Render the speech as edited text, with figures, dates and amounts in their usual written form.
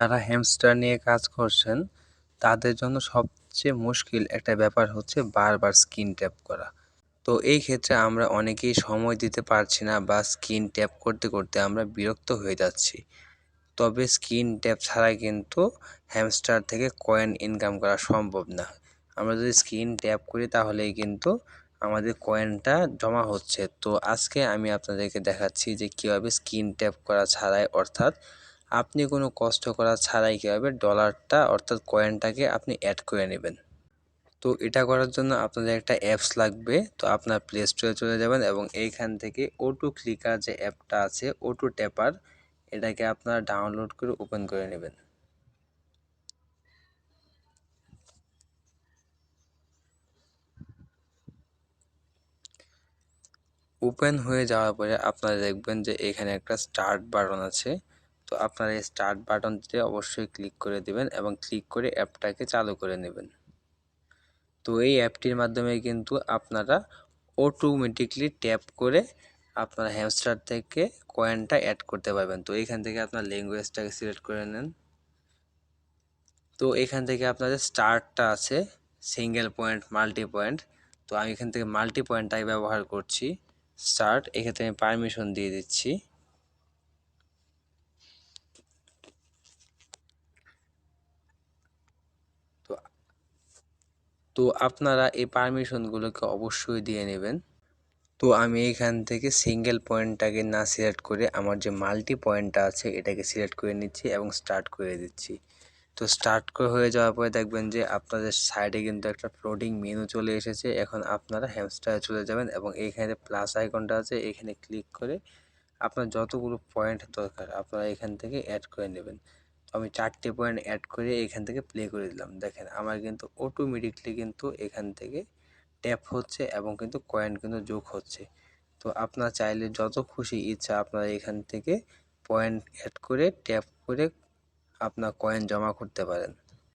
যারা হ্যামস্টার নিয়ে কাজ করছেন তাদের জন্য সবচেয়ে মুশকিল একটা ব্যাপার হচ্ছে বারবার স্ক্রিন ট্যাপ করা। তো এই ক্ষেত্রে আমরা অনেকেই সময় দিতে পারছি না বা স্ক্রিন ট্যাপ করতে করতে আমরা বিরক্ত হয়ে যাচ্ছি। তবে স্ক্রিন ট্যাপ ছাড়াই কিন্তু হ্যামস্টার থেকে কয়েন ইনকাম করা সম্ভব না। আমরা যদি স্ক্রিন ট্যাপ করি তাহলেই কিন্তু আমাদের কয়েনটা জমা হচ্ছে। তো আজকে আমি আপনাদেরকে দেখাচ্ছি যে কীভাবে স্ক্রিন ট্যাপ করা ছাড়াই, অর্থাৎ আপনি কোনো কষ্ট করা ছাড়াই কীভাবে ডলারটা অর্থাৎ কয়েনটাকে আপনি অ্যাড করে নেবেন। তো এটা করার জন্য আপনাদের একটা অ্যাপস লাগবে। তো আপনার প্লে স্টোরে চলে যাবেন এবং এইখান থেকে অটো ক্লিকার যে অ্যাপটা আছে, অটো ট্যাপার, এটাকে আপনারা ডাউনলোড করে ওপেন করে নেবেন। ওপেন হয়ে যাওয়ার পরে আপনারা দেখবেন যে এখানে একটা স্টার্ট বাটন আছে। তো আপনারা এই স্টার্ট বাটনটিতে অবশ্যই ক্লিক করে দিবেন এবং ক্লিক করে অ্যাপটাকে চালু করে নেবেন। তো এই অ্যাপটির মাধ্যমে কিন্তু আপনারা অটোমেটিকলি ট্যাপ করে আপনারা হ্যামস্টার থেকে কয়েনটা অ্যাড করতে পারবেন। তো এখান থেকে আপনার ল্যাঙ্গুয়েজটাকে সিলেক্ট করে নেন। তো এখান থেকে আপনাদের স্টার্টটা আছে সিঙ্গেল পয়েন্ট, মাল্টি পয়েন্ট। তো আমি এখান থেকে মাল্টি পয়েন্টটাই ব্যবহার করছি। স্টার্ট, এক্ষেত্রে আমি পারমিশন দিয়ে দিচ্ছি। তো তো আপনারা এই পারমিশনগুলোকে অবশ্যই দিয়ে নেবেন। তো আমি এখান থেকে সিঙ্গেল পয়েন্টটাকে না সিলেক্ট করে আমার যে মাল্টি পয়েন্টটা আছে এটাকে সিলেক্ট করে নিচ্ছি এবং স্টার্ট করে দিচ্ছি। তো স্টার্ট হয়ে যাওয়ার পরে দেখবেন যে আপনাদের সাইডে কিন্তু একটা ফ্লোটিং মেনু চলে এসেছে। এখন আপনারা হ্যামস্টারে চলে যাবেন এবং এইখানে প্লাস আইকনটা আছে, এখানে ক্লিক করে আপনার যতগুলো পয়েন্ট দরকার আপনারা এখান থেকে অ্যাড করে নেবেন। তো আমি 4টে পয়েন্ট অ্যাড করে এখান থেকে প্লে করে দিলাম। দেখেন আমার কিন্তু অটোমেটিকলি কিন্তু এখান থেকে ট্যাপ হচ্ছে এবং কিন্তু কয়েন কিন্তু যোগ হচ্ছে। তো আপনারা চাইলে যত খুশি ইচ্ছা আপনারা এখান থেকে পয়েন্ট অ্যাড করে ট্যাপ করে আপনার কয়েন জমা করতে পারেন।